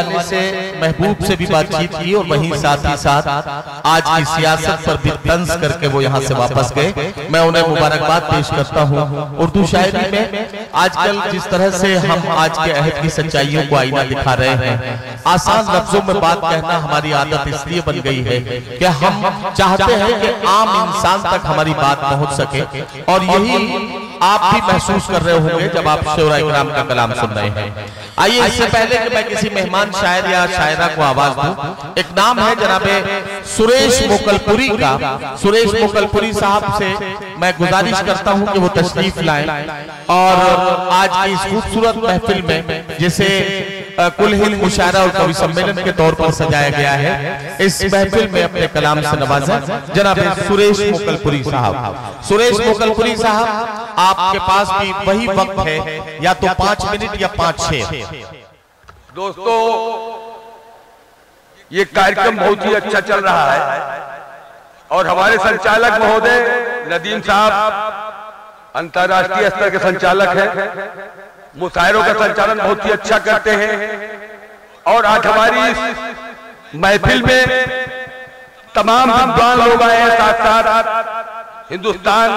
हवाले से महबूब से भी बातचीत की और वहीं साथ ही साथ आज की सियासत पर भी तंज करके वो यहाँ से वापस गए। मैं उन्हें मुबारकबाद पेश करता हूँ। उर्दू शायरी में आजकल जिस तरह से हम आज के अहद की सच्चाइयों को आईना दिखा रहे हैं, आसान लफ्जों में बात कहना हमारी आदत इसलिए बन गई है कि हम चाहते हैं कि आम इंसान तक हमारी बात पहुंच सके, और यही आप भी महसूस कर रहे होंगे जब आप शोराए किराम का कलाम सुन रहे हैं। आइए, इससे पहले कि मैं किसी मेहमान शायर या शायरा को आवाज दूं, एक नाम है जनाबे सुरेश मोकलपुरी का। सुरेश मोकलपुरी साहब से मैं गुजारिश करता हूं कि वो तशरीफ लाएं और आज की इस खूबसूरत महफिल में जिसे कुल हिंद मुशायरा और कवि सम्मेलन के तौर पर सजाया गया है, इस महफिल में अपने कलाम से नवाजा जनाब सुरेश मोकलपुरी साहब। सुरेश मोकलपुरी साहब, आपके पास भी वही वक्त है, या तो 5 मिनट या 5-6। दोस्तों, ये कार्यक्रम बहुत ही अच्छा चल रहा है और हमारे संचालक महोदय नदीम साहब अंतर्राष्ट्रीय स्तर के संचालक हैं, मुशायरों का संचालन बहुत ही अच्छा करते हैं। और आज हमारी इस महफिल में तमाम विद्वान लोग आए हैं, साथ साथ हिंदुस्तान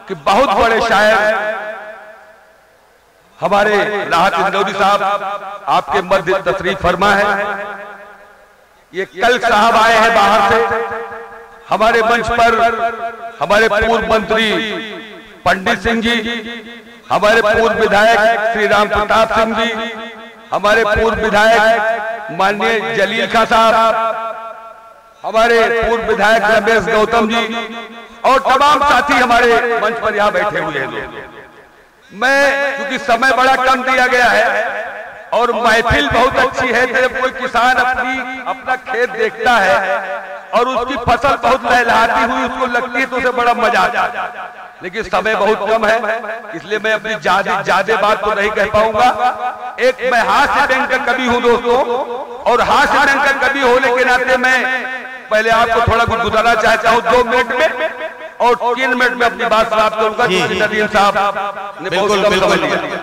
के बहुत बड़े शायर हमारे राहत इंदौरी साहब आपके मध्य तशरीफ फरमा है। ये कल साहब आए हैं बाहर से। हमारे मंच पर हमारे पूर्व मंत्री पंडित सिंह जी, हमारे पूर्व विधायक श्री राम प्रताप सिंह जी, हमारे पूर्व विधायक माननीय जलील खां साहब, हमारे पूर्व विधायक रमेश गौतम जी और तमाम साथी हमारे मंच पर यहाँ बैठे हुए हैं। मैं क्योंकि समय बड़ा कम दिया गया है और महफिल बहुत अच्छी है, जब कोई किसान अपना खेत देखता है और उसकी फसल बहुत लहलहाती हुई उसको लगती है तो उसे बड़ा मजा आता है, लेकिन समय बहुत कम है, इसलिए मैं अपनी ज्यादा बात तो नहीं कह पाऊंगा। एक मैं हास्य बैंक का कवि हूं दोस्तों, और हास्य बैंक का कवि होने के नाते मैं पहले आपको थोड़ा कुछ गुजारना चाहता हूं 2 मिनट में, और 3 मिनट में अपनी बात समाप्त करूंगा। नदीम साहब ने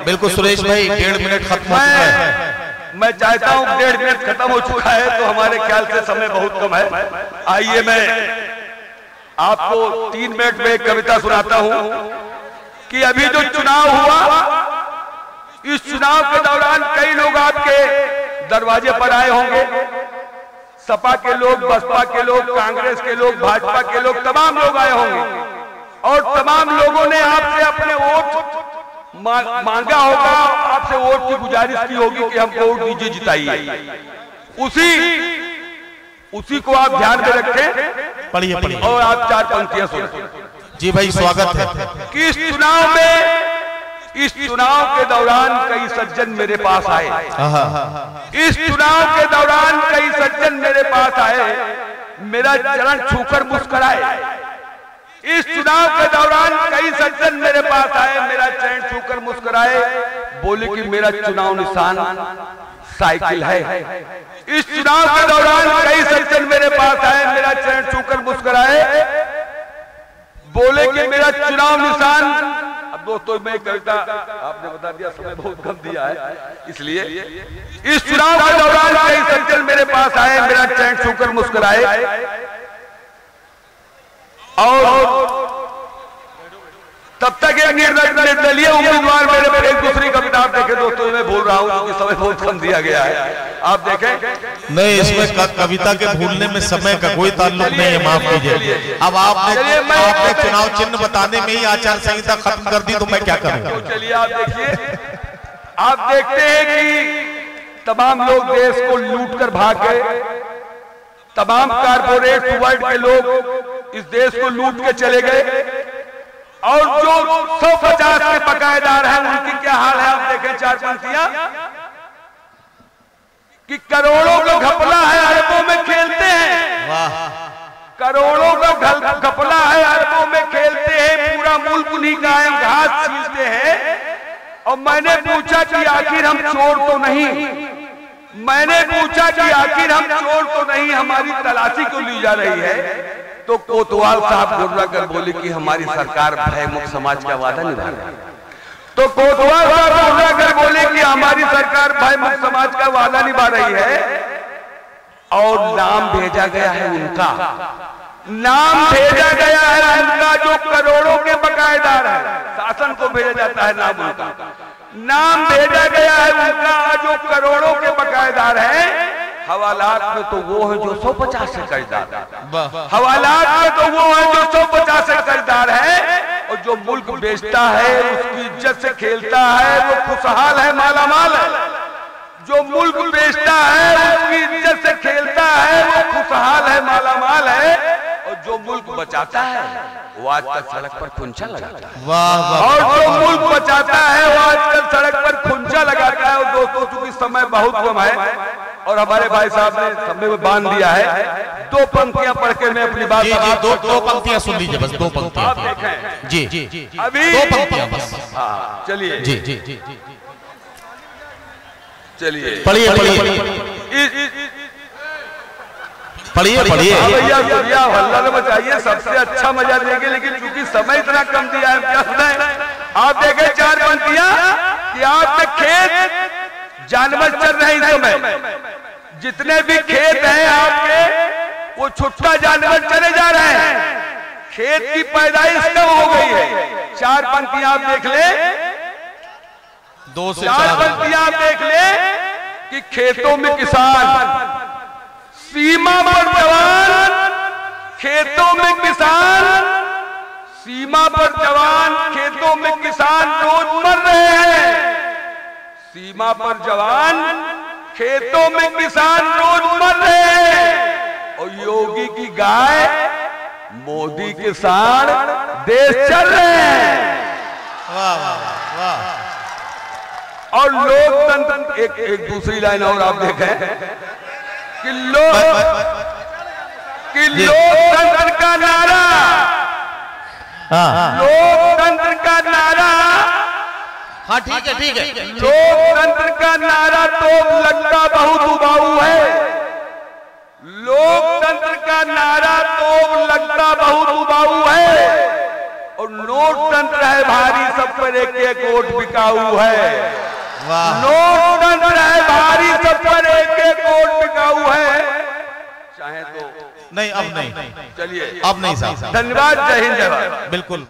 बिल्कुल सुरेश भाई 1.5 मिनट खत्म हो चुका है। मैं चाहता हूं 1.5 मिनट खत्म हो चुका है, तो हमारे ख्याल से समय बहुत कम है। आइए मैं आपको 3 मिनट में एक कविता सुनाता हूं कि अभी जो चुनाव हुआ, इस चुनाव के दौरान कई लोग आपके दरवाजे पर आए होंगे। सपा के लोग, बसपा के लोग, कांग्रेस के लोग, भाजपा के लोग, तमाम लोग आए होंगे और तमाम लोगों ने आपसे अपने वोट मांगा होगा, आपसे वोट की गुजारिश की होगी कि हमको वोट दीजिए, जिताइए। उसी को आप ध्यान में रखें। पढ़िए और आप 4 पंक्तियां सुनिए। जी भाई, स्वागत है। कि इस चुनाव के दौरान कई सज्जन मेरे पास आए। इस चुनाव के दौरान कई सज्जन मेरे पास आए, मेरा चरण छूकर मुस्कुराए। इस चुनाव के दौरान कई सज्जन मेरे पास आए, मेरा चरण छूकर मुस्कुराए, बोले कि मेरा चुनाव निशान साइकिल है। इस चुनाव के दौरान कई सज्जन मेरे पास आए, मेरा चरण छूकर मुस्कुराए, बोले कि मेरा चुनाव निशान। अब दोस्तों, मैं कविता आपने बता दिया, समय बहुत कम दिया है, इसलिए इस चुनाव के दौरान कई सज्जन मेरे पास आए, मेरा चरण छूकर मुस्कुराए, और तब तक एक निर्दलीय उम्मीदवार मेरे पर एक दूसरी कविता आप देखें दोस्तों, मैं बोल रहा हूं क्योंकि समय बहुत कम दिया गया है, आप देखें। नहीं, इसमें कविता के भूलने में समय का कोई ताल्लुक नहीं है, माफ कीजिए। अब आपने चुनाव चिन्ह बताने में ही आचार संहिता खत्म कर दी, तो मैं क्या करूं। चलिए आप देखिए, आप देखते हैं कि तमाम लोग देश को लूट कर भाग गए, तमाम कारपोरेट वर्ल्ड के लोग इस देश को लूट के चले गए, और जो 150 के बकायेदार हैं उनकी क्या हाल है आप देखें। 4 पंक्तियां कि करोड़ों का घपला है, अरबों में खेलते हैं। करोड़ों का घपला है, अरबों में खेलते हैं, पूरा मुल्क उन्हीं का घास छीलते हैं। और मैंने पूछा कि आखिर हम चोर तो नहीं, मैंने पूछा कि आखिर हम चोर तो नहीं, हमारी तलाशी क्यों ली जा रही है। तो कोतवाल साहब गुर्रा कर बोले कि हमारी सरकार भयमुक्त समाज का वादा निभा रही है। तो कोटवा साहब अगर बोले कि हमारी सरकार भाई मुक्त समाज का वादा निभा रही है और नाम भेजा गया है उनका, नाम भेजा गया है उनका जो करोड़ों के बकायेदार है, शासन को भेजा जाता है नाम उनका, नाम भेजा गया है उनका जो करोड़ों के बकायेदार है। हवालात में तो वो है जो 150 से कर्जदार है, हवालात में तो वो है जो 150 से कर्जदार है, और जो मुल्क बेचता है उसकी इज्जत से खेलता है वो खुशहाल है, मालामाल है। जो मुल्क बेचता है उसकी इज्जत से खेलता है वो खुशहाल है, मालामाल है, और जो मुल्क बचाता है वो आजकल सड़क पर खुंचा लगाता है। और जो मुल्क बचाता है वो आजकल सड़क पर खुंचा लगाता है। और दोस्तों चूंकि समय बहुत कम है और हमारे भाई साहब ने समय में बांध दिया है, 2 पंक्तियां पढ़ के मैं अपनी बात दो पंक्तियां सुन लीजिए, बस 2 पंक्तियां आप देखें जी अभी 2 पंक्तियां बस। हाँ चलिए जी चलिए पढ़िए भैया हल्ला न मचाइए, सबसे अच्छा मजा देंगे, लेकिन क्योंकि समय इतना कम दिया है क्या सुनाए। आप देखें 4 पंक्तियां कि आपके खेत जानवर चल रहे हैं इस समय, जितने भी खेत हैं आपके वो छुट्टा जानवर चले जा रहे हैं, खेत की पैदाइश कम हो गई है। 4 पंक्तियां आप देख ले, 2 से 4 पंक्तियां आप देख ले कि खेतों में किसान, सीमा पर जवान, खेतों में किसान, सीमा पर जवान, खेतों में किसान रोज मर रहे हैं। सीमा पर जवान, खेतों में किसान रोज मर रहे हैं, और योगी की गाय, मोदी के साथ देश चल रहे हैं। वाह वाह वाह। और लोकतंत्र, एक दूसरी लाइन और आप देखें कि लोकतंत्र का नारा, लोकतंत्र का नारा, हाँ ठीक है लोकतंत्र का नारा तो लगता बहुत उबाऊ है, लोकतंत्र का नारा तो लगता बहुत उबाऊ है, और नोटतंत्र है भारी, सब पर एक वोट बिकाऊ है। नोटतंत्र है भारी, सब पर एक वोट बिकाऊ है। चाहे तो नहीं, अब नहीं, चलिए अब नहीं साहब। धन्यवाद, जय हिंद, जय भारत। बिल्कुल।